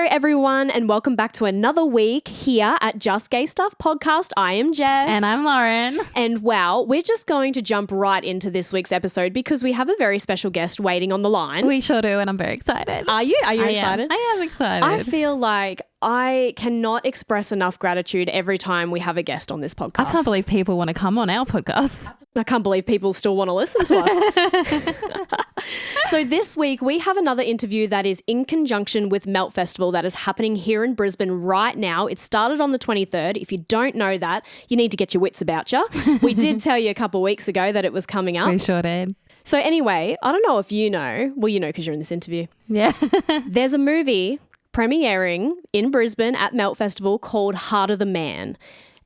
Hello, everyone, and welcome back to another week here at Just Gay Stuff Podcast. I am Jess. And I'm Lauren. And wow, we're just going to jump right into this week's episode because we have a very special guest waiting on the line. We sure do, and I'm very excited. Are you? Are you excited? I am excited. I feel like I cannot express enough gratitude every time we have a guest on this podcast. I can't believe people want to come on our podcast. I can't believe people still want to listen to us. So this week we have another interview that is in conjunction with Melt Festival that is happening here in Brisbane right now. It started on the 23rd. If you don't know that, you need to get your wits about you. We did tell you a couple of weeks ago that it was coming up. We sure did. So anyway, I don't know if you know. Well, you know because you're in this interview. Yeah. There's a movie premiering in Brisbane at Melt Festival called Heart of the Man.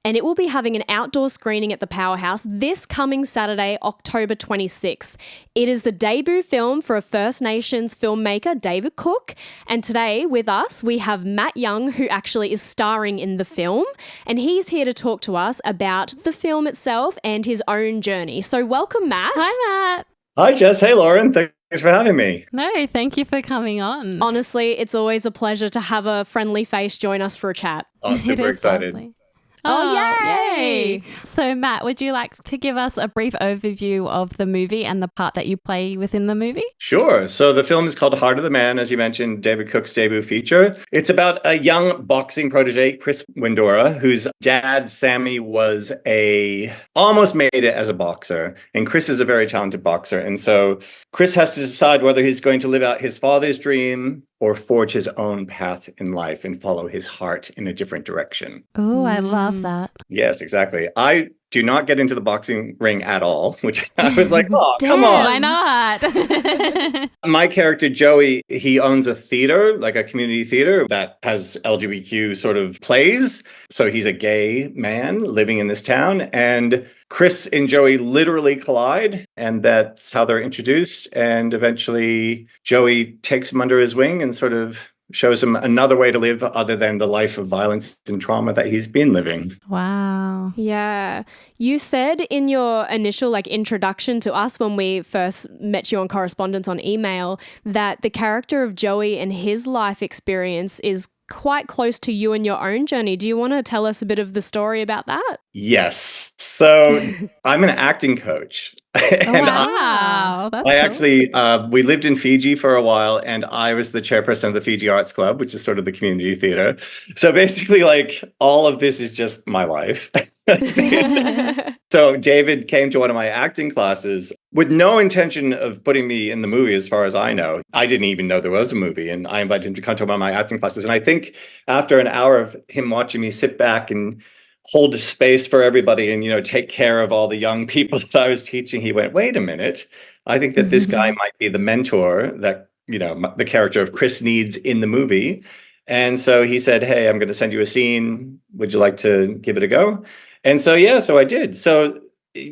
And it will be having an outdoor screening at the Powerhouse this coming Saturday, October 26th. It is the debut film for a First Nations filmmaker, David Cook. And today with us, we have Matt Young, who actually is starring in the film. And he's here to talk to us about the film itself and his own journey. So welcome, Matt. Hi, Matt. Hi, Jess. Hey, Lauren. Thanks for having me. No, thank you for coming on. Honestly, it's always a pleasure to have a friendly face join us for a chat. I'm super excited. Lovely. Oh, yay! So, Matt, would you like to give us a brief overview of the movie and the part that you play within the movie? Sure. So the film is called Heart of the Man, as you mentioned, David Cook's debut feature. It's about a young boxing protege, Chris Windora, whose dad, Sammy, almost made it as a boxer. And Chris is a very talented boxer. And so Chris has to decide whether he's going to live out his father's dream or forge his own path in life and follow his heart in a different direction. Oh, I love that. Yes, exactly. I do not get into the boxing ring at all, which I was like, oh, come on. Why not? My character, Joey, he owns a theater, like a community theater that has LGBTQ sort of plays. So he's a gay man living in this town. And Chris and Joey literally collide, and that's how they're introduced. And eventually Joey takes him under his wing and sort of shows him another way to live other than the life of violence and trauma that he's been living. Wow. Yeah. You said in your initial introduction to us when we first met you on correspondence on email that the character of Joey and his life experience is quite close to you and your own journey. Do you want to tell us a bit of the story about that? Yes. So I'm an acting coach. And wow. That's I cool. actually, we lived in Fiji for a while, and I was the chairperson of the Fiji Arts Club, which is sort of the community theater. So basically, all of this is just my life. So David came to one of my acting classes with no intention of putting me in the movie, as far as I know. I didn't even know there was a movie, and I invited him to come to one of my acting classes. And I think after an hour of him watching me sit back and hold space for everybody and, take care of all the young people that I was teaching, he went, wait a minute. I think that this guy might be the mentor that, the character of Chris needs in the movie. And so he said, hey, I'm going to send you a scene. Would you like to give it a go? And so, so I did. So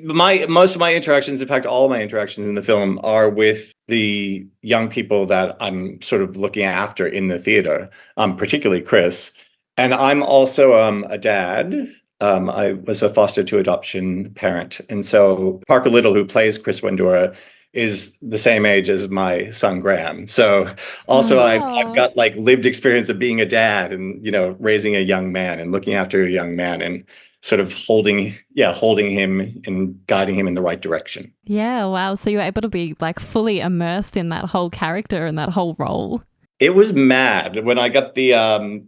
most of my interactions, in fact, all of my interactions in the film are with the young people that I'm sort of looking after in the theater, particularly Chris. And I'm also a dad. I was a foster to adoption parent. And so Parker Little, who plays Chris Windora, is the same age as my son Graham. So also I've got lived experience of being a dad and, raising a young man and looking after a young man and sort of holding him and guiding him in the right direction. Yeah, wow. So you were able to be fully immersed in that whole character and that whole role. It was mad. When I got the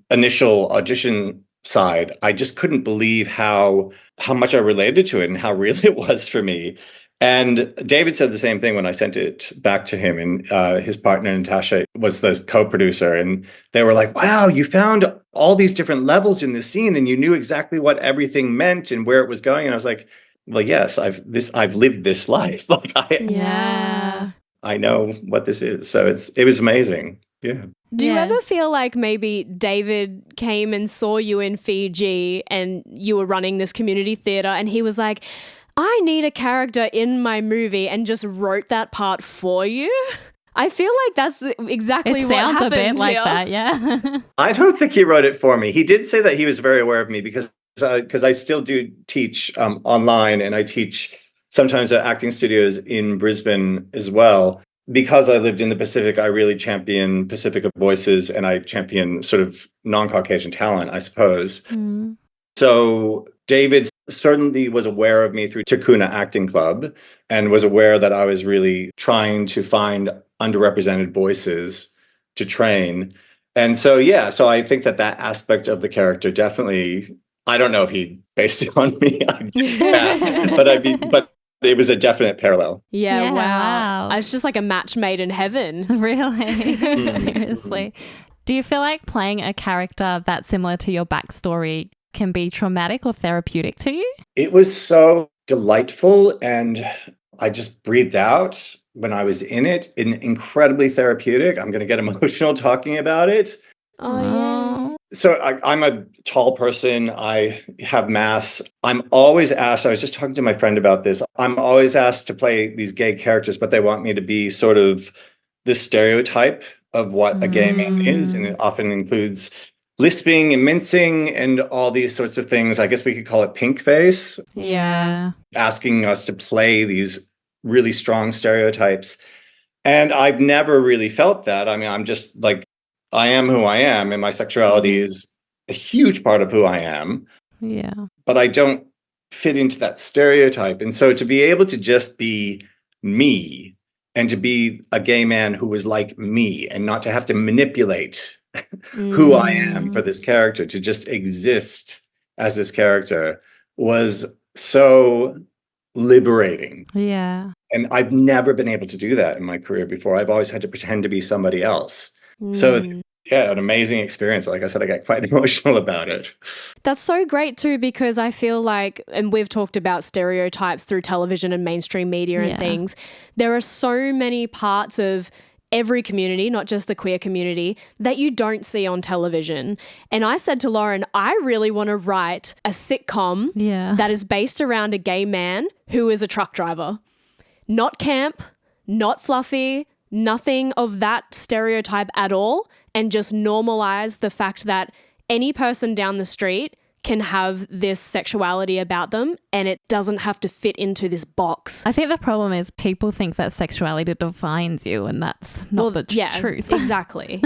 initial audition side, I just couldn't believe how much I related to it and how real it was for me. And David said the same thing when I sent it back to him, and his partner Natasha was the co-producer, and they were like, wow, you found all these different levels in this scene and you knew exactly what everything meant and where it was going. And I was like, well, yes, I've lived this life. I know what this is. So it was amazing. Yeah. Do you ever feel like maybe David came and saw you in Fiji and you were running this community theater and he was like, I need a character in my movie, and just wrote that part for you? I feel like that's exactly what happened. It sounds a bit like here. that, yeah. I don't think he wrote it for me. He did say that he was very aware of me because I still do teach online, and I teach sometimes at acting studios in Brisbane as well. because I lived in the Pacific, I really champion Pacific voices and I champion sort of non-Caucasian talent, I suppose. Mm. So David certainly was aware of me through Takuna Acting Club and was aware that I was really trying to find underrepresented voices to train. And so, yeah, so I think that that aspect of the character definitely, I don't know if he based it on me, but it was a definite parallel. Yeah, Yeah, wow. wow. It's just like a match made in heaven. Really? Seriously. Do you feel like playing a character that's similar to your backstory can be traumatic or therapeutic to you? It was so delightful, and I just breathed out when I was in it. Incredibly therapeutic. I'm going to get emotional talking about it. Oh, yeah. So I'm a tall person. I have mass. I'm always asked, I was just talking to my friend about this. I'm always asked to play these gay characters, but they want me to be sort of the stereotype of what a gay man is. And it often includes lisping and mincing and all these sorts of things. I guess we could call it pink face, Yeah. asking us to play these really strong stereotypes. And I've never really felt that. I mean, I'm just like, I am who I am, and my sexuality is a huge part of who I am. Yeah. But I don't fit into that stereotype. And so to be able to just be me and to be a gay man who was like me and not to have to manipulate who I am for this character, to just exist as this character was so liberating. Yeah. And I've never been able to do that in my career before. I've always had to pretend to be somebody else. So, yeah, an amazing experience. Like I said, I get quite emotional about it. That's so great too, because I feel like, and we've talked about stereotypes through television and mainstream media and things, there are so many parts of every community, not just the queer community, that you don't see on television. And I said to Lauren, I really want to write a sitcom that is based around a gay man who is a truck driver. Not camp, not fluffy, nothing of that stereotype at all, and just normalize the fact that any person down the street can have this sexuality about them and it doesn't have to fit into this box. I think the problem is people think that sexuality defines you, and that's not the truth. Exactly.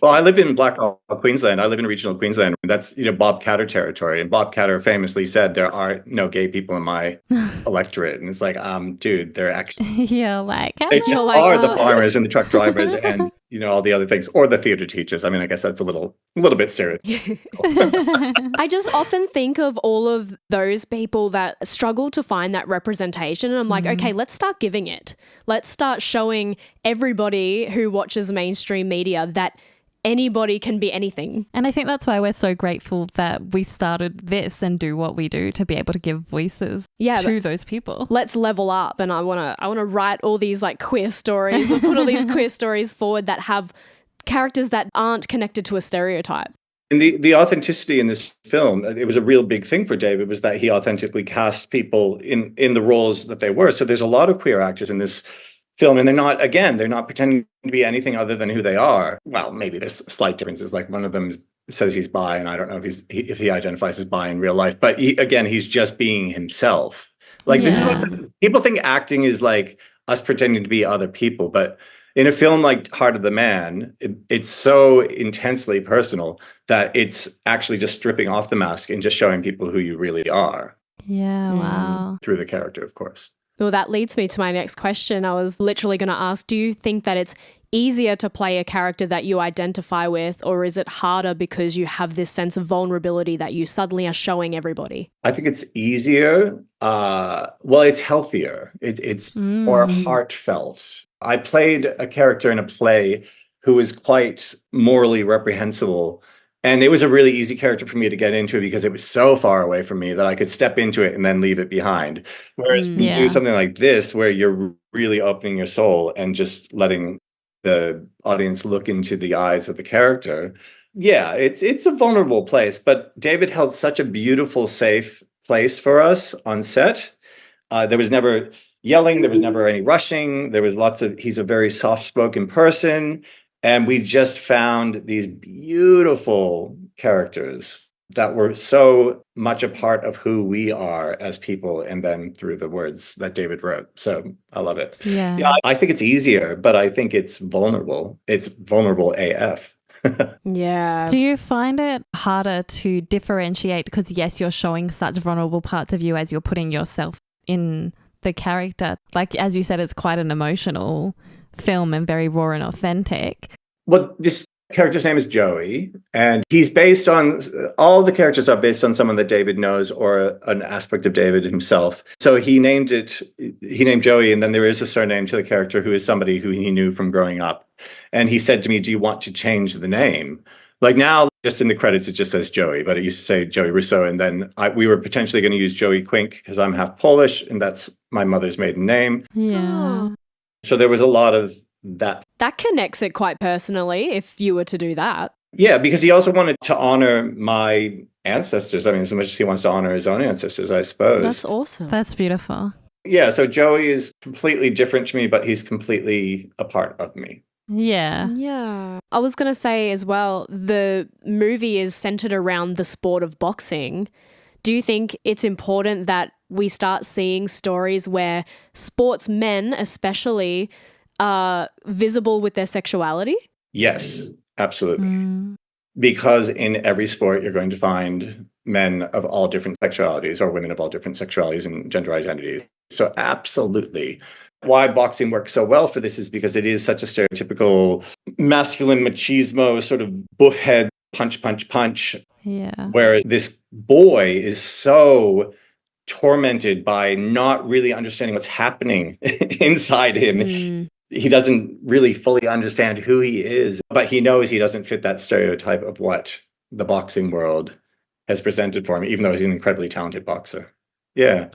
Well, I live in Blackall, Queensland. I live in regional Queensland. That's, Bob Catter territory. And Bob Catter famously said, there are no gay people in my electorate. And it's like, dude, they're actually... You're like... They just are the farmers and the truck drivers and, all the other things. Or the theater teachers. I mean, I guess that's a little bit stereotypical. I just often think of all of those people that struggle to find that representation. And I'm like, okay, let's start giving it. Let's start showing everybody who watches mainstream media that anybody can be anything. And I think that's why we're so grateful that we started this and do what we do to be able to give voices to those people. Let's level up. And I want to write all these like queer stories and put all these queer stories forward that have characters that aren't connected to a stereotype. And the authenticity in this film, it was a real big thing for David, was that he authentically cast people in the roles that they were. So there's a lot of queer actors in this film, and they're not pretending to be anything other than who they are. Well, maybe there's slight differences. Like one of them says he's bi, and I don't know if he identifies as bi in real life. But he's just being himself. Like this is what people think acting is, like us pretending to be other people. But in a film like Heart of the Man, it's so intensely personal that it's actually just stripping off the mask and just showing people who you really are. Yeah, wow. Through the character, of course. Well, that leads me to my next question. I was literally going to ask, do you think that it's easier to play a character that you identify with, or is it harder because you have this sense of vulnerability that you suddenly are showing everybody? I think it's easier. Well, it's healthier. It's more heartfelt. I played a character in a play who was quite morally reprehensible. And it was a really easy character for me to get into because it was so far away from me that I could step into it and then leave it behind. Whereas when you do something like this, where you're really opening your soul and just letting the audience look into the eyes of the character, it's a vulnerable place. But David held such a beautiful, safe place for us on set. There was never yelling. There was never any rushing. There was he's a very soft-spoken person. And we just found these beautiful characters that were so much a part of who we are as people, and then through the words that David wrote. So I love it. Yeah. I think it's easier, but I think it's vulnerable. It's vulnerable AF. Yeah. Do you find it harder to differentiate? Because yes, you're showing such vulnerable parts of you as you're putting yourself in the character. Like, as you said, it's quite an emotional film and very raw and authentic. Well, this character's name is Joey, and he's based on, all the characters are based on someone that David knows or an aspect of David himself. So he named Joey, and then there is a surname to the character who is somebody who he knew from growing up. And he said to me, do you want to change the name? Like now, just in the credits, it just says Joey, but it used to say Joey Rousseau. And then we were potentially going to use Joey Quink because I'm half Polish, and that's my mother's maiden name. Yeah. So there was a lot of that. That connects it quite personally if you were to do that. Yeah, because he also wanted to honor my ancestors. I mean, as much as he wants to honor his own ancestors, I suppose. That's awesome. That's beautiful. Yeah, so Joey is completely different to me, but he's completely a part of me. Yeah. Yeah. I was going to say as well, the movie is centered around the sport of boxing. Do you think it's important that we start seeing stories where sportsmen especially are visible with their sexuality? Yes, absolutely. Because in every sport, you're going to find men of all different sexualities or women of all different sexualities and gender identities. So absolutely. Why boxing works so well for this is because it is such a stereotypical masculine machismo sort of buff head, punch, punch, punch. Yeah. Whereas this boy is so tormented by not really understanding what's happening inside him. He doesn't really fully understand who he is, but he knows he doesn't fit that stereotype of what the boxing world has presented for him, even though he's an incredibly talented boxer. Yeah.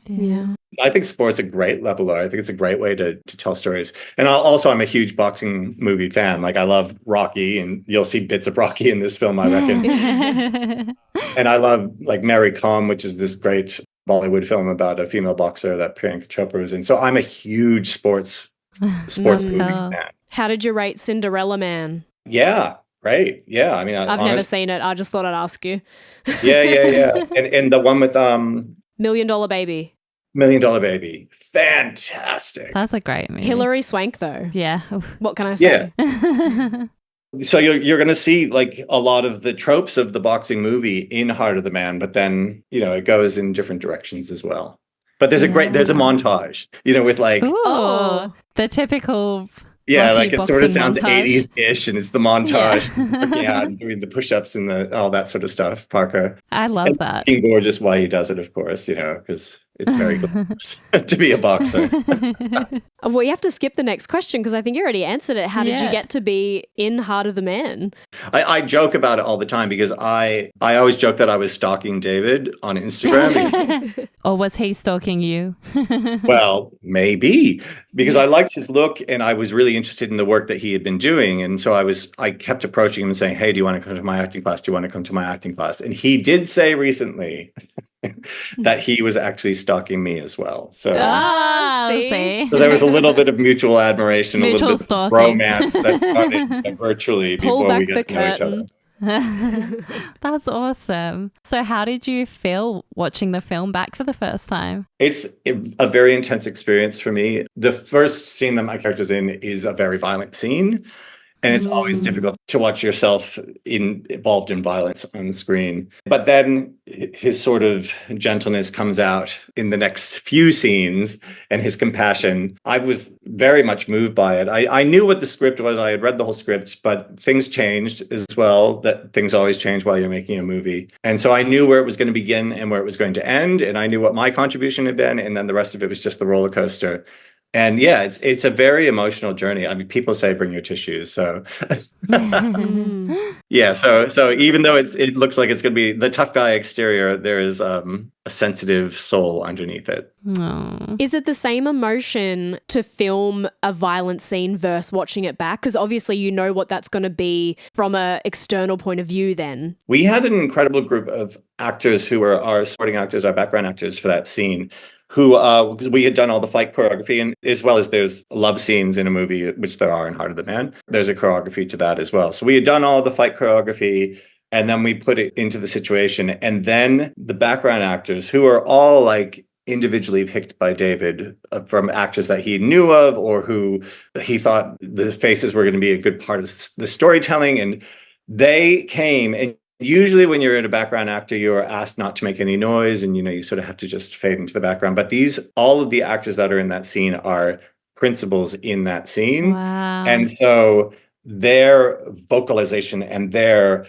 I think sport's a great leveler. I think it's a great way to tell stories. And I'm a huge boxing movie fan. Like, I love Rocky, and you'll see bits of Rocky in this film, I reckon. And I love, like, Mary Kom, which is this great Bollywood film about a female boxer that Priyanka Chopra was in. So I'm a huge sports movie fan. How did you rate Cinderella Man? Yeah, right. Yeah, I mean, I've never seen it. I just thought I'd ask you. Yeah. And the one with $1 Million Baby. $1 Million Baby, fantastic. That's a great movie. Hilary Swank, though. Yeah. What can I say? Yeah. So you're going to see like a lot of the tropes of the boxing movie in Heart of the Man, but then, it goes in different directions as well. But there's a montage, with like, the typical. Yeah, Rocky like it sort of sounds montage. 80s-ish, and it's the montage, working out and doing the push-ups and all that sort of stuff, Parker. I love that. Being gorgeous while he does it, of course, because it's very gorgeous to be a boxer. Well, you have to skip the next question because I think you already answered it. How did you get to be in Heart of the Man? I joke about it all the time because I always joke that I was stalking David on Instagram. Or was he stalking you? Well, maybe, because I liked his look and I was really interested in the work that he had been doing. And so I kept approaching him and saying, hey, do you want to come to my acting class? Do you want to come to my acting class? And he did say recently that he was actually stalking me as well. So, see? So there was a little bit of mutual admiration, Mutual a little bit stalking. of romance that started virtually Pull before back we got the to know each curtain. other. That's awesome. So how did you feel watching the film back for the first time? It's a very intense experience for me. The first scene that my character's in is a very violent scene. And it's always difficult to watch yourself involved in violence on screen. But then his sort of gentleness comes out in the next few scenes, and his compassion. I was very much moved by it. I knew what the script was. I had read the whole script, but things changed as well. That things always change while you're making a movie. And so I knew where it was going to begin and where it was going to end. And I knew what my contribution had been. And then the rest of it was just the roller coaster. And yeah, it's a very emotional journey. I mean, people say bring your tissues. So yeah, so even though it looks like it's going to be the tough guy exterior, there is a sensitive soul underneath it. Aww. Is it the same emotion to film a violent scene versus watching it back? Because obviously you know what that's going to be from an external point of view then. We had an incredible group of actors who were our supporting actors, our background actors for that scene, who we had done all the fight choreography, and as well as there's love scenes in a movie, which there are in Heart of the Man. There's a choreography to that as well. So we had done all the fight choreography, And then we put it into the situation. And then the background actors, who are all like individually picked by David from actors that he knew of or who he thought the faces were going to be a good part of the storytelling. And they came, and usually when you're in a background actor, you're asked not to make any noise and, you sort of have to just fade into the background. But all of the actors that are in that scene are principals in that scene. Wow. And so their vocalization and their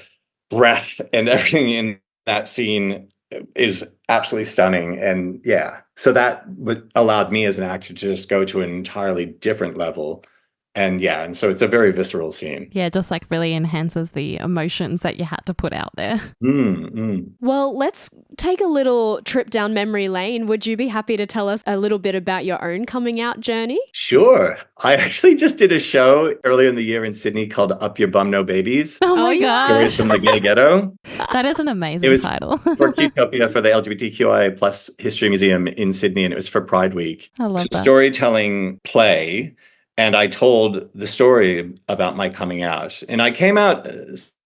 breath and everything in that scene is absolutely stunning. And yeah, so that allowed me as an actor to just go to an entirely different level. And yeah, and so it's a very visceral scene. Yeah, just like really enhances the emotions that you had to put out there. Well, let's take a little trip down memory lane. Would you be happy to tell us a little bit about your own coming out journey? Sure. I actually just did a show earlier in the year in Sydney called Up Your Bum No Babies. Oh my gosh. Stories from the Gay Ghetto. That is an amazing title. For Qtopia, for the LGBTQI plus History Museum in Sydney, and it was for Pride Week. I love that. Storytelling play. And I told the story about my coming out. And I came out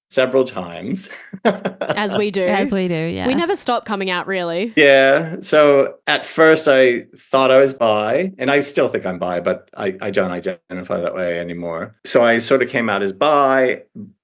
several times. As we do. As we do, yeah. We never stop coming out, really. Yeah. So at first I thought I was bi, and I still think I'm bi, but I don't identify that way anymore. So I sort of came out as bi,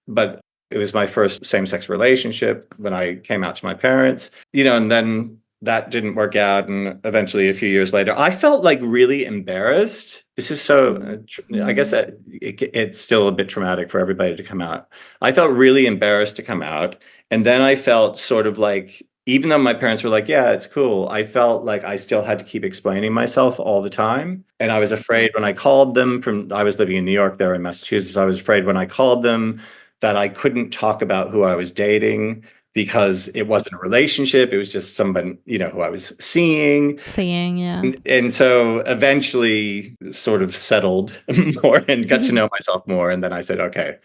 but it was my first same-sex relationship when I came out to my parents, and then that didn't work out. And eventually a few years later, I felt like really embarrassed. This is so, I guess it's still a bit traumatic for everybody to come out. I felt really embarrassed to come out. And then I felt sort of like, even though my parents were like, yeah, it's cool, I felt like I still had to keep explaining myself all the time. And I was afraid when I called them I was living in New York, there in Massachusetts. I was afraid when I called them that I couldn't talk about who I was dating, because it wasn't a relationship. It was just somebody, who I was seeing. Yeah. And so eventually sort of settled more and got to know myself more. And then I said, okay,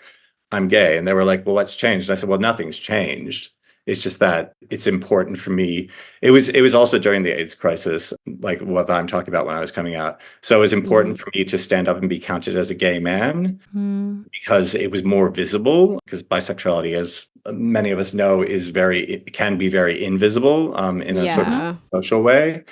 I'm gay. And they were like, well, what's changed? And I said, well, nothing's changed. It's just that it's important for me. It was also during the AIDS crisis, like what I'm talking about when I was coming out. So it was important for me to stand up and be counted as a gay man because it was more visible, because bisexuality, as many of us know, it can be very invisible in a sort of social way.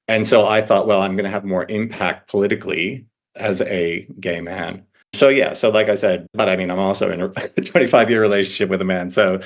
And so I thought, well, I'm going to have more impact politically as a gay man. So yeah, so like I said, but I mean, I'm also in a 25-year relationship with a man. So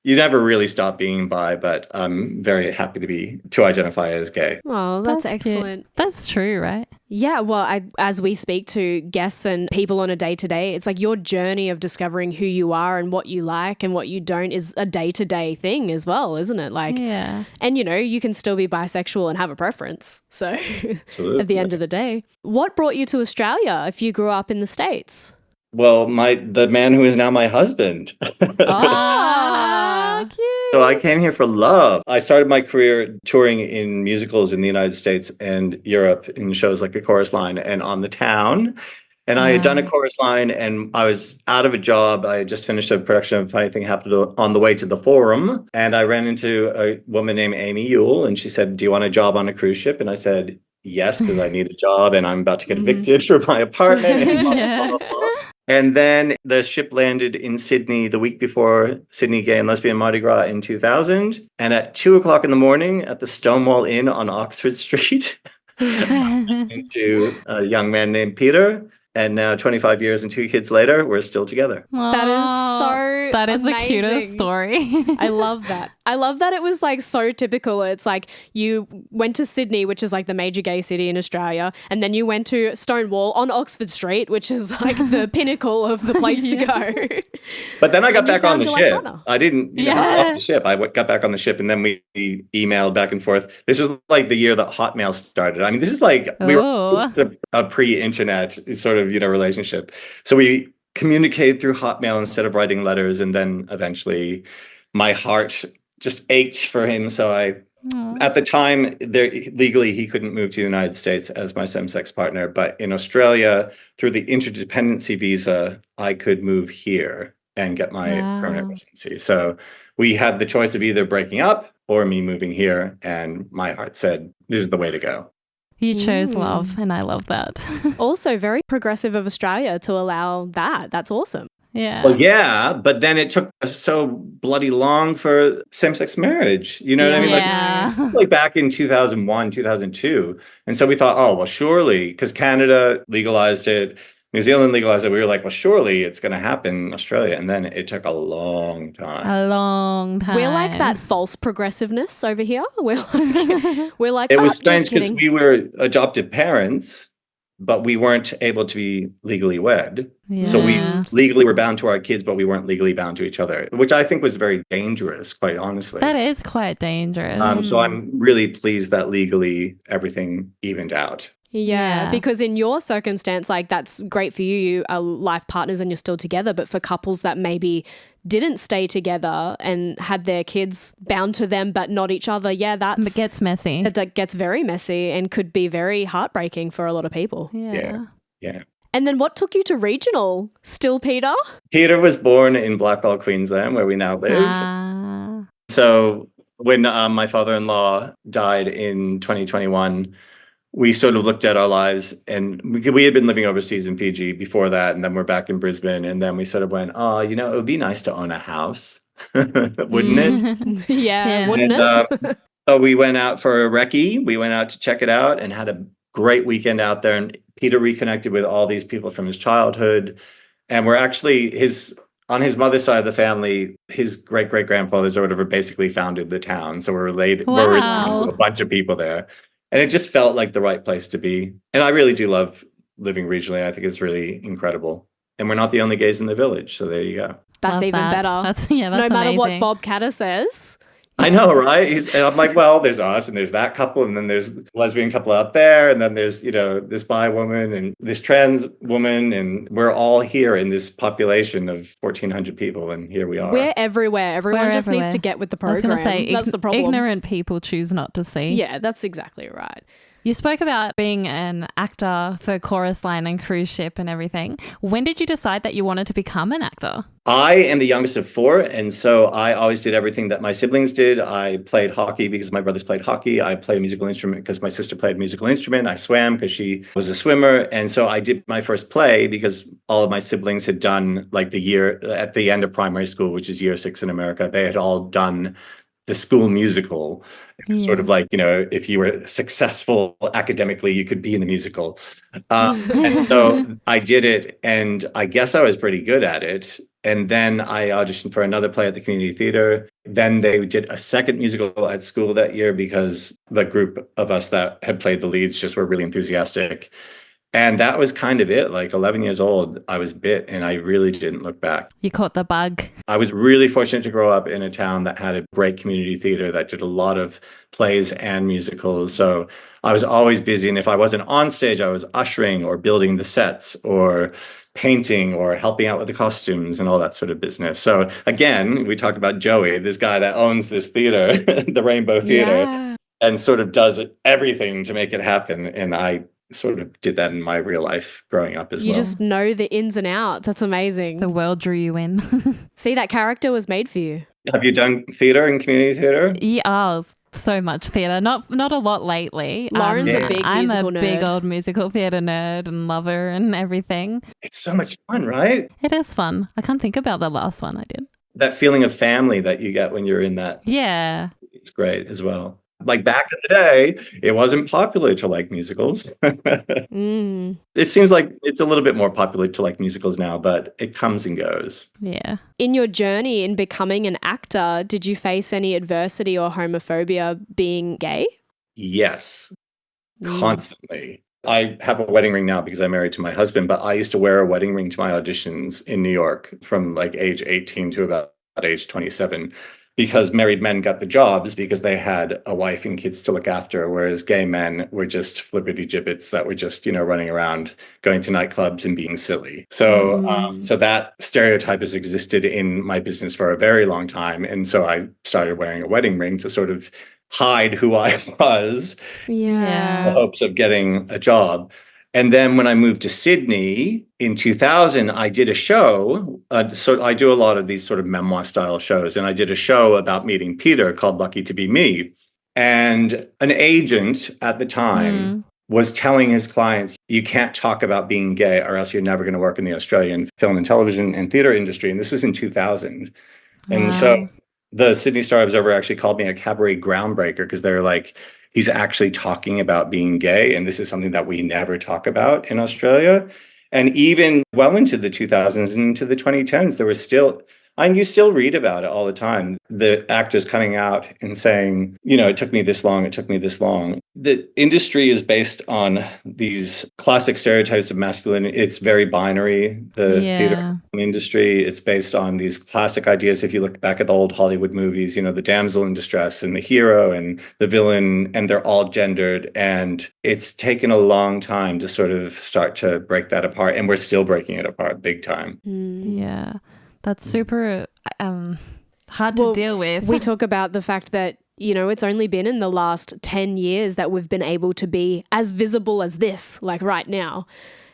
you never really stop being bi, but I'm very happy to identify as gay. Oh, that's excellent. Cute. That's true, right? Yeah, well, as we speak to guests and people on a day-to-day, it's like your journey of discovering who you are and what you like and what you don't is a day-to-day thing as well, isn't it? Like, yeah. And, you can still be bisexual and have a preference. So at the end of the day, what brought you to Australia if you grew up in the States? Well, the man who is now my husband. Ah, cute. So I came here for love. I started my career touring in musicals in the United States and Europe in shows like The Chorus Line and On the Town. And I had done a chorus line and I was out of a job. I had just finished a production of Funny Thing Happened on the way to the Forum. And I ran into a woman named Amy Yule, and she said, do you want a job on a cruise ship? And I said, yes, because I need a job and I'm about to get evicted from my apartment. And blah, blah, blah, blah. And then the ship landed in Sydney the week before Sydney Gay and Lesbian Mardi Gras in 2000. And at 2:00 in the morning at the Stonewall Inn on Oxford Street, into a young man named Peter. And now 25 years and 2 kids later, we're still together. That is the cutest story. I love that. I love that it was like so typical. It's like you went to Sydney, which is like the major gay city in Australia, and then you went to Stonewall on Oxford Street, which is like the pinnacle of the place to go. But then I got back on the ship. I didn't hop off the ship. I got back on the ship and then we emailed back and forth. This was like the year that Hotmail started. I mean, this is like we were a pre-internet sort of relationship. So we communicated through Hotmail instead of writing letters, and then eventually my heart just ached for him. So at the time, legally he couldn't move to the United States as my same-sex partner, but in Australia, through the interdependency visa, I could move here and get my permanent residency. So we had the choice of either breaking up or me moving here, and my heart said, this is the way to go. You chose love, and I love that. Also very progressive of Australia to allow that. That's awesome. Yeah. Well, yeah, but then it took us so bloody long for same-sex marriage. You know what I mean? Yeah. Like back in 2001, 2002. And so we thought, oh, well, surely, because Canada legalized it, New Zealand legalized it. We were like, well, surely it's going to happen in Australia. And then it took a long time. A long time. We're like that false progressiveness over here. We're like It was just strange because kidding. we were adopted parents, but we weren't able to be legally wed. So we Yeah. legally were bound to our kids, but we weren't legally bound to each other, which I think was very dangerous, quite honestly. That is quite dangerous. So I'm really pleased that legally everything evened out. Yeah, Yeah. because in your circumstance, like that's great for you. You are life partners and you're still together. But for couples that maybe didn't stay together and had their kids bound to them but not each other, yeah, It gets messy. that gets very messy and could be very heartbreaking for a lot of people. Yeah. Yeah. And then what took you to regional? Still Peter? Peter was born in Blackall, Queensland, where we now live. Ah. So when my father-in-law died in 2021, we sort of looked at our lives, and we had been living overseas in Fiji before that, and then we're back in Brisbane, and then we sort of went, oh, it would be nice to own a house, wouldn't it? Yeah, Yeah. wouldn't And, it? so we went out for a recce. We went out to check it out and had a great weekend out there. And Peter reconnected with all these people from his childhood, and we're actually on his mother's side of the family, his great-great-grandfathers or whatever basically founded the town. So we're related to a bunch of people there. And it just felt like the right place to be. And I really do love living regionally. I think it's really incredible. And we're not the only gays in the village. So there you go. That's Love even that. better. That's No matter amazing. what Bob Catter says. I know, right? And I'm like, well, there's us and there's that couple, and then there's the lesbian couple out there, and then there's, this bi woman and this trans woman, and we're all here in this population of 1,400 people, and here we are. We're everywhere. Everyone We're just needs everywhere. to get with the I was program. going to say, that's the problem. ignorant people choose not to see. Yeah, that's exactly right. You spoke about being an actor for Chorus Line and Cruise Ship and everything. When did you decide that you wanted to become an actor? I am the youngest of four, and so I always did everything that my siblings did. I played hockey because my brothers played hockey. I played a musical instrument because my sister played a musical instrument. I swam because she was a swimmer. And so I did my first play because all of my siblings had done like the year at the end of primary school, which is year 6 in America. They had all done the school musical. Sort of like, if you were successful academically, you could be in the musical. And so I did it, and I guess I was pretty good at it. And then I auditioned for another play at the community theater. Then they did a second musical at school that year because the group of us that had played the leads just were really enthusiastic. And that was kind of it. Like 11 years old, I was bit, and I really didn't look back. You caught the bug. I was really fortunate to grow up in a town that had a great community theater that did a lot of plays and musicals. So I was always busy. And if I wasn't on stage, I was ushering or building the sets or painting or helping out with the costumes and all that sort of business. So again, we talk about Joey, this guy that owns this theater, the Rainbow Theater, and sort of does everything to make it happen. And I sort of did that in my real life growing up as well. You just know the ins and outs. That's amazing. The world drew you in. See, that character was made for you. Have you done theater and community theater? Yeah, so much theatre. Not a lot lately. Lauren's a big I'm musical a nerd. big old musical theatre nerd and lover and everything. It's so much fun, right? It is fun. I can't think about the last one I did. That feeling of family that you get when you're in that. Yeah. It's great as well. Like back in the day, it wasn't popular to like musicals. It seems like it's a little bit more popular to like musicals now, but it comes and goes. Yeah. In your journey in becoming an actor, did you face any adversity or homophobia being gay? Yes, constantly. I have a wedding ring now because I'm married to my husband, but I used to wear a wedding ring to my auditions in New York from like age 18 to about age 27. Because married men got the jobs because they had a wife and kids to look after, whereas gay men were just flippity gibbets that were just, running around, going to nightclubs and being silly. So, so that stereotype has existed in my business for a very long time. And so I started wearing a wedding ring to sort of hide who I was in the hopes of getting a job. And then when I moved to Sydney in 2000, I did a show. So I do a lot of these sort of memoir style shows. And I did a show about meeting Peter called Lucky to Be Me. And an agent at the time was telling his clients, you can't talk about being gay or else you're never going to work in the Australian film and television and theater industry. And this was in 2000. And so Wow. the Sydney Star Observer actually called me a cabaret groundbreaker because they're like, he's actually talking about being gay. And this is something that we never talk about in Australia. And even well into the 2000s and into the 2010s, there was still, and you still read about it all the time, the actors coming out and saying, it took me this long, it took me this long. The industry is based on these classic stereotypes of masculinity. It's very binary, the theater industry. It's based on these classic ideas. If you look back at the old Hollywood movies, the damsel in distress and the hero and the villain, and they're all gendered. And it's taken a long time to sort of start to break that apart. And we're still breaking it apart big time. Yeah. That's super hard to deal with. We talk about the fact that, it's only been in the last 10 years that we've been able to be as visible as this, like right now.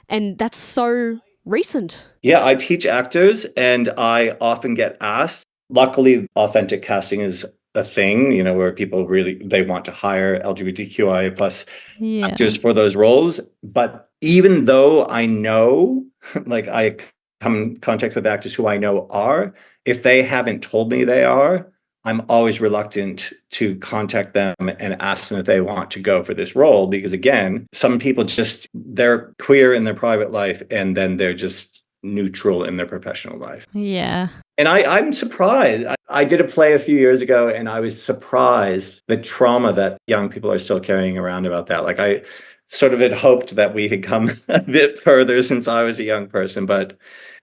And that's so recent. Yeah, I teach actors and I often get asked. Luckily, authentic casting is a thing, where people they want to hire LGBTQIA plus actors for those roles. But even though I know, like I come in contact with actors who I know are, if they haven't told me they are, I'm always reluctant to contact them and ask them if they want to go for this role. Because again, some people they're queer in their private life and then they're just neutral in their professional life. Yeah. And I'm surprised. I did a play a few years ago and I was surprised the trauma that young people are still carrying around about that. Like I sort of had hoped that we had come a bit further since I was a young person, but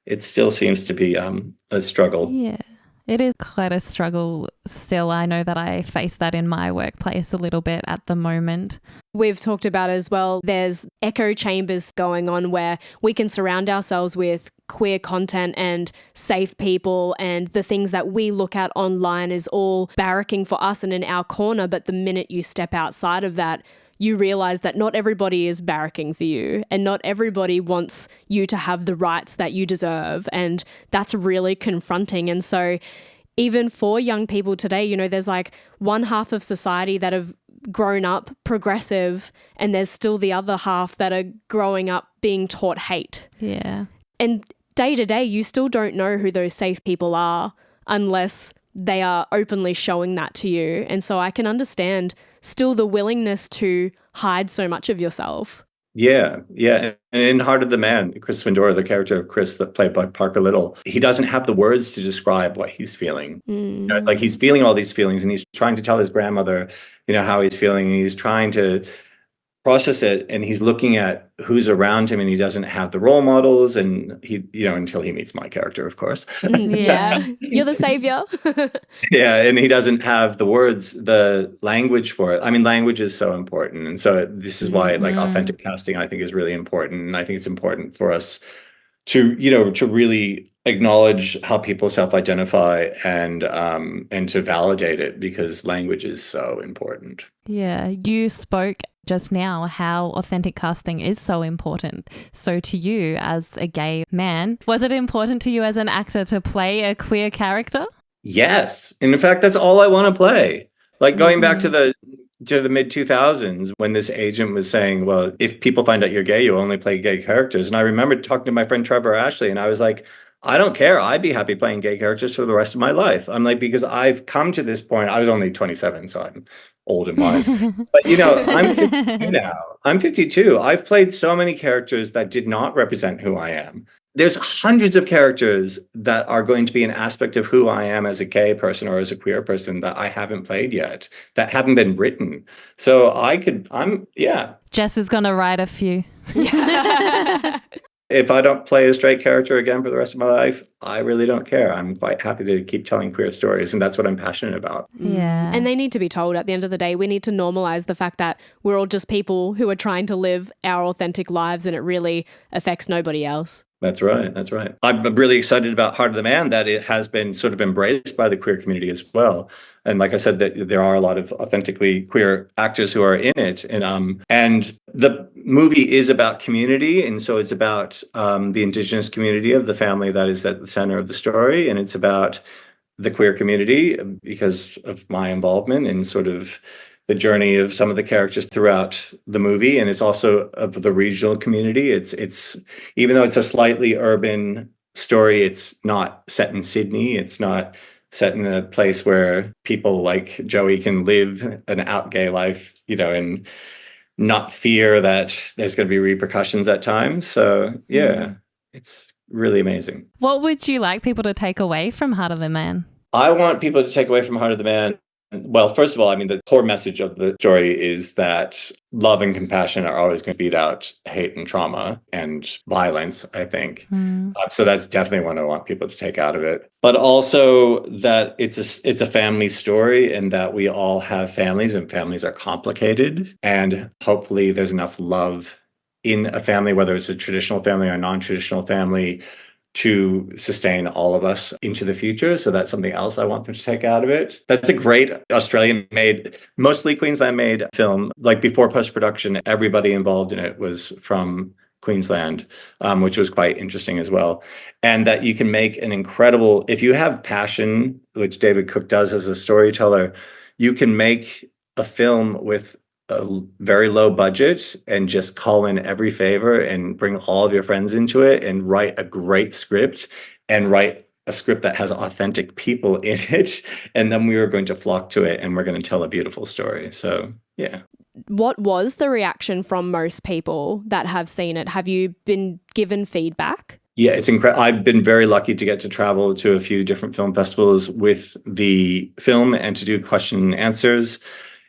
it still seems to be a struggle. Yeah, it is quite a struggle still. I know that I face that in my workplace a little bit at the moment. We've talked about as well, there's echo chambers going on where we can surround ourselves with queer content and safe people, and the things that we look at online is all barracking for us and in our corner. But the minute you step outside of that, you realize that not everybody is barracking for you and not everybody wants you to have the rights that you deserve. And that's really confronting. And so even for young people today, there's like one half of society that have grown up progressive and there's still the other half that are growing up being taught hate. Yeah. And day to day, you still don't know who those safe people are unless they are openly showing that to you. And so I can understand still the willingness to hide so much of yourself. Yeah. And in Heart of the Man, Chris Svendora, the character of Chris that played by Parker Little, he doesn't have the words to describe what he's feeling. Like he's feeling all these feelings and he's trying to tell his grandmother, how he's feeling. And he's trying to process it and he's looking at who's around him and he doesn't have the role models and he until he meets my character, of course. Yeah. You're the savior. Yeah, and he doesn't have the words, the language for it. I mean, language is so important. And so this is why like authentic casting I think is really important. And I think it's important for us to to really acknowledge how people self-identify and to validate it because language is so important. Yeah, you spoke just now how authentic casting is so important. So to you as a gay man, was it important to you as an actor to play a queer character? Yes. And in fact, that's all I want to play. Like going back to the mid 2000s when this agent was saying, well, if people find out you're gay, you only play gay characters. And I remember talking to my friend Trevor Ashley and I was like, I don't care. I'd be happy playing gay characters for the rest of my life. I'm like, because I've come to this point. I was only 27, so I'm old and wise. But, I'm 52 now. I'm 52. I've played so many characters that did not represent who I am. There's hundreds of characters that are going to be an aspect of who I am as a gay person or as a queer person that I haven't played yet, that haven't been written. So Jess is going to write a few. If I don't play a straight character again for the rest of my life, I really don't care. I'm quite happy to keep telling queer stories, and that's what I'm passionate about. Yeah. And they need to be told at the end of the day. We need to normalize the fact that we're all just people who are trying to live our authentic lives, and it really affects nobody else. That's right. I'm really excited about Heart of the Man, that it has been sort of embraced by the queer community as well. And like I said, that there are a lot of authentically queer actors who are in it. And the movie is about community. And so it's about the Indigenous community of the family that is at the center of the story. And it's about the queer community because of my involvement in sort of the journey of some of the characters throughout the movie, and it's also of the regional community. It's even though it's a slightly urban story, it's not set in Sydney. It's not set in a place where people like Joey can live an out gay life, and not fear that there's going to be repercussions at times. So yeah, it's really amazing. What would you like people to take away from Heart of the Man? I want people to take away from Heart of the Man. Well, first of all, I mean, the core message of the story is that love and compassion are always going to beat out hate and trauma and violence, I think. So that's definitely what I want people to take out of it. But also that it's a family story, and that we all have families, and families are complicated. And hopefully there's enough love in a family, whether it's a traditional family or a non-traditional family, to sustain all of us into the future. So that's something else I want them to take out of it. That's a great Australian-made, mostly Queensland-made film. Like before post-production, everybody involved in it was from Queensland, which was quite interesting as well. And that you can make an incredible, if you have passion, which David Cook does as a storyteller, you can make a film with a very low budget and just call in every favor and bring all of your friends into it and write a great script and write a script that has authentic people in it. And then we are going to flock to it and we're going to tell a beautiful story. So, yeah. What was the reaction from most people that have seen it? Have you been given feedback? Yeah, it's incredible. I've been very lucky to get to travel to a few different film festivals with the film and to do question and answers.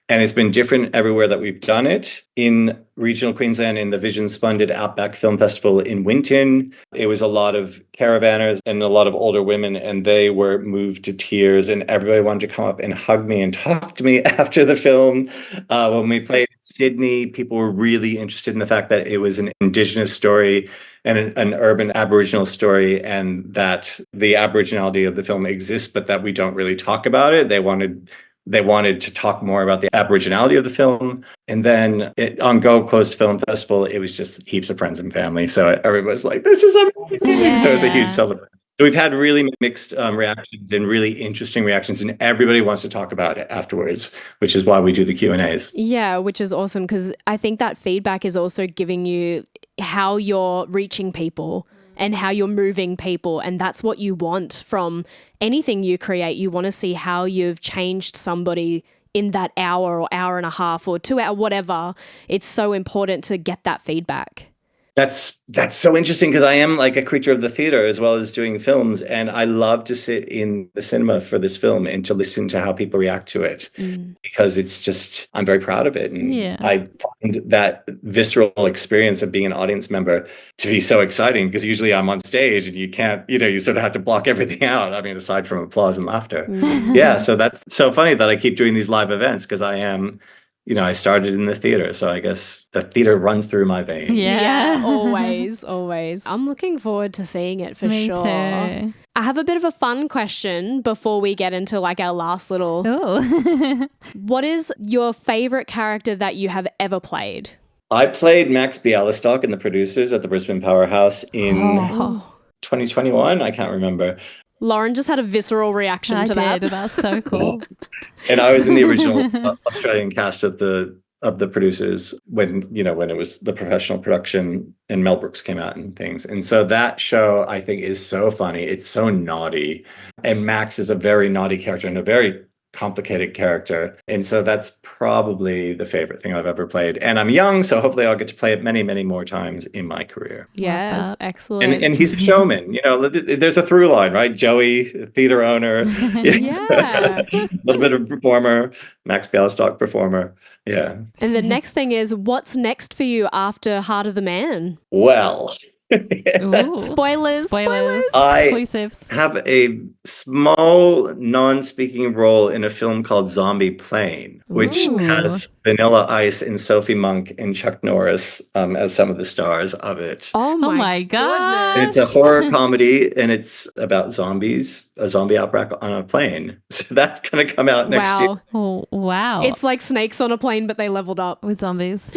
And it's been different everywhere that we've done it. In regional Queensland, in the Vision Splendid Outback Film Festival in Winton, it was a lot of caravanners and a lot of older women, and they were moved to tears, and everybody wanted to come up and hug me and talk to me after the film. When we played in Sydney, people were really interested in the fact that it was an Indigenous story and an urban Aboriginal story, and that the Aboriginality of the film exists, but that we don't really talk about it. They wanted to talk more about the Aboriginality of the film. And then on Gold Coast Film Festival, it was just heaps of friends and family. So everybody was like, this is amazing. Yeah. So it was a huge celebration. So we've had really mixed reactions and really interesting reactions, and everybody wants to talk about it afterwards, which is why we do the Q&As. Yeah, which is awesome, because I think that feedback is also giving you how you're reaching people and how you're moving people. And that's what you want from anything you create. You want to see how you've changed somebody in that hour or hour and a half or 2 hour, whatever. It's so important to get that feedback. That's so interesting, because I am like a creature of the theater as well as doing films, and I love to sit in the cinema for this film and to listen to how people react to it, because it's just, I'm very proud of it. And I find that visceral experience of being an audience member to be so exciting, because usually I'm on stage and you can't, you sort of have to block everything out. I mean, aside from applause and laughter. Yeah, so that's so funny that I keep doing these live events, because I am, I started in the theater, so I guess the theater runs through my veins. Yeah, always, always. I'm looking forward to seeing it for Me sure. too. I have a bit of a fun question before we get into like our last little. Oh. What is your favorite character that you have ever played? I played Max Bialystock in The Producers at the Brisbane Powerhouse in 2021. I can't remember. Lauren just had a visceral reaction to that. That's so cool. And I was in the original Australian cast of the Producers when it was the professional production and Mel Brooks came out and things. And so that show, I think, is so funny. It's so naughty. And Max is a very naughty character and a very complicated character. And so that's probably the favorite thing I've ever played. And I'm young, so hopefully I'll get to play it many, many more times in my career. Yes, excellent. And he's a showman. There's a through line, right? Joey, theater owner. Yeah. A little bit of performer. Max Bialystock, performer. Yeah. And the next thing is, what's next for you after Heart of the Man? Well... Spoilers. I Exclusives. have a small non-speaking role in a film called Zombie Plane, which has Vanilla Ice and Sophie Monk and Chuck Norris as some of the stars of it. Oh my God. And it's a horror comedy, and it's about zombies, a zombie outbreak on a plane. So that's going to come out next year. Oh, wow. It's like snakes on a plane, but they leveled up. with zombies.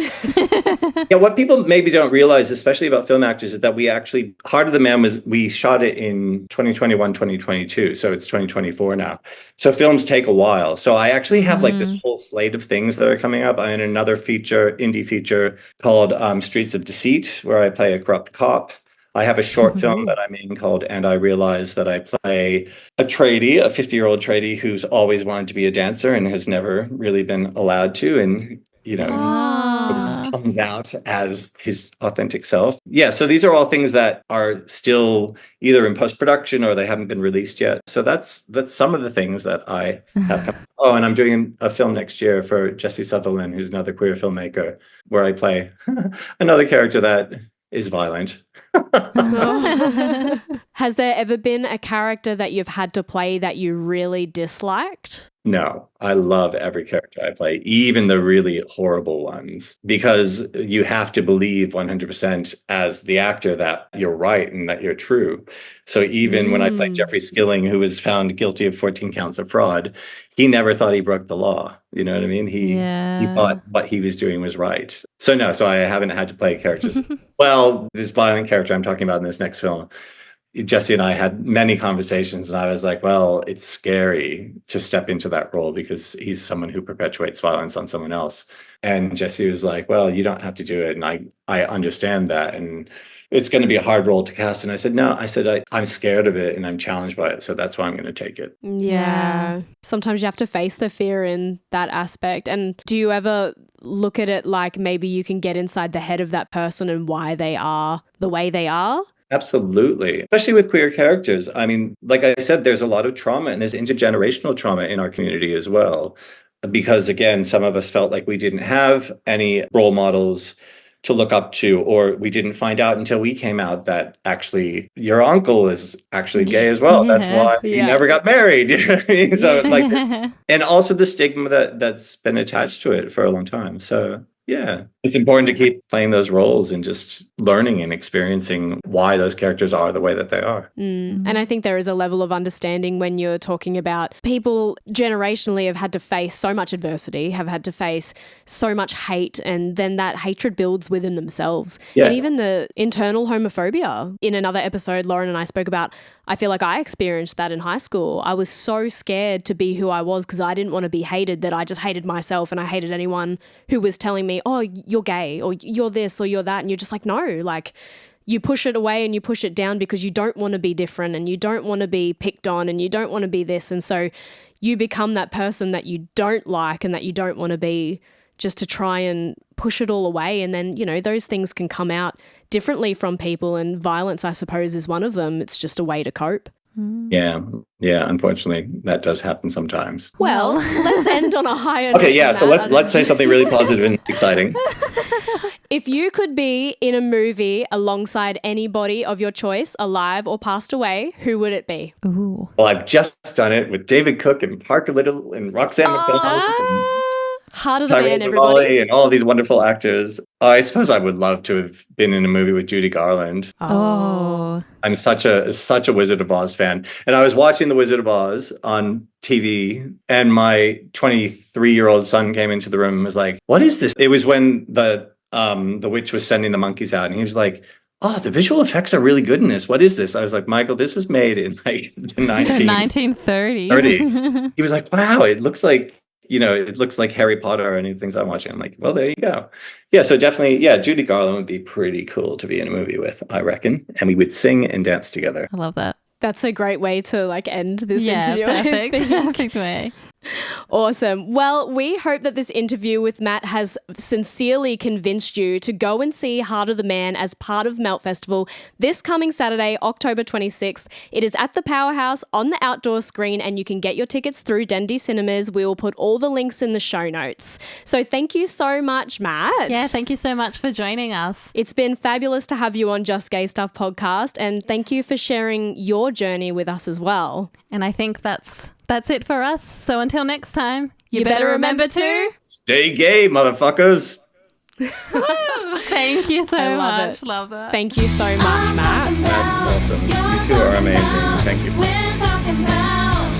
Yeah, what people maybe don't realize, especially about film actors, is is that Heart of the Man we shot it in 2021, 2022. So it's 2024 now. So films take a while. So I actually have like this whole slate of things that are coming up. I'm in another indie feature called Streets of Deceit, where I play a corrupt cop. I have a short film that I'm in called And I Realize That I play a 50-year-old tradie who's always wanted to be a dancer and has never really been allowed to. And, comes out as his authentic self. Yeah, so these are all things that are still either in post-production or they haven't been released yet. So that's some of the things that I have come. Oh, and I'm doing a film next year for Jesse Sutherland, who's another queer filmmaker, where I play another character that is violent. Has there ever been a character that you've had to play that you really disliked? No, I love every character I play, even the really horrible ones, because you have to believe 100% as the actor that you're right and that you're true. So even when I played Jeffrey Skilling, who was found guilty of 14 counts of fraud, he never thought he broke the law. You know what I mean? He thought what he was doing was right. So I haven't had to play characters. Well, this violent character I'm talking about in this next film, Jesse and I had many conversations, and I was like, well, it's scary to step into that role because he's someone who perpetuates violence on someone else. And Jesse was like, well, you don't have to do it. And I understand that. And it's going to be a hard role to cast. And I said, no, I'm scared of it and I'm challenged by it. So that's why I'm going to take it. Yeah. Sometimes you have to face the fear in that aspect. And do you ever look at it like maybe you can get inside the head of that person and why they are the way they are? Absolutely. Especially with queer characters. I mean, like I said, there's a lot of trauma and there's intergenerational trauma in our community as well. Because again, some of us felt like we didn't have any role models to look up to, or we didn't find out until we came out that actually your uncle is actually gay as well. That's why he never got married. You know what I mean? So and also the stigma that's been attached to it for a long time. So yeah, it's important to keep playing those roles and just learning and experiencing why those characters are the way that they are. And I think there is a level of understanding when you're talking about people generationally have had to face so much adversity, have had to face so much hate, and then that hatred builds within themselves. Yeah. And even the internal homophobia. In another episode, Lauren and I spoke about, I feel like I experienced that in high school. I was so scared to be who I was because I didn't want to be hated, that I just hated myself and I hated anyone who was telling me, oh, you're gay or you're this or you're that. And you're just like, no, like you push it away and you push it down because you don't want to be different and you don't want to be picked on and you don't want to be this. And so you become that person that you don't like and that you don't want to be, just to try and push it all away. And then, those things can come out differently from people, and violence, I suppose, is one of them. It's just a way to cope. Yeah. Unfortunately, that does happen sometimes. Well, let's end on a higher note. Okay, yeah. So let's say something really positive and exciting. If you could be in a movie alongside anybody of your choice, alive or passed away, who would it be? Ooh. Well, I've just done it with David Cook and Parker Little and Roxanne McDonald. Heart of the Man, everybody. And all these wonderful actors. I suppose I would love to have been in a movie with Judy Garland. Oh. I'm such a Wizard of Oz fan. And I was watching The Wizard of Oz on TV, and my 23-year-old son came into the room and was like, what is this? It was when the witch was sending the monkeys out, and he was like, oh, the visual effects are really good in this. What is this? I was like, Michael, this was made in like the 1930s. He was like, wow, it looks like Harry Potter or any things I'm watching. I'm like, well, there you go. Yeah, so definitely, Judy Garland would be pretty cool to be in a movie with, I reckon. And we would sing and dance together. I love that. That's a great way to end this interview. Perfect. Perfect way. Awesome. Well, we hope that this interview with Matt has sincerely convinced you to go and see Heart of the Man as part of Melt Festival this coming Saturday, October 26th. It is at the Powerhouse on the outdoor screen, and you can get your tickets through Dendy Cinemas. We will put all the links in the show notes. So thank you so much, Matt. Yeah, thank you so much for joining us. It's been fabulous to have you on Just Gay Stuff podcast, and thank you for sharing your journey with us as well. And I think that's it for us. So until next time, you better remember to stay gay, motherfuckers. Thank you so much. Love that. Thank you so much, Matt. That's awesome. You two are amazing. Thank you. We're talking about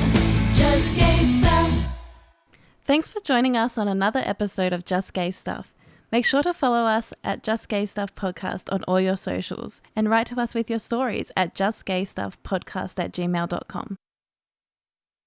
Just Gay Stuff. Thanks for joining us on another episode of Just Gay Stuff. Make sure to follow us at Just Gay Stuff Podcast on all your socials and write to us with your stories at justgaystuffpodcast@gmail.com.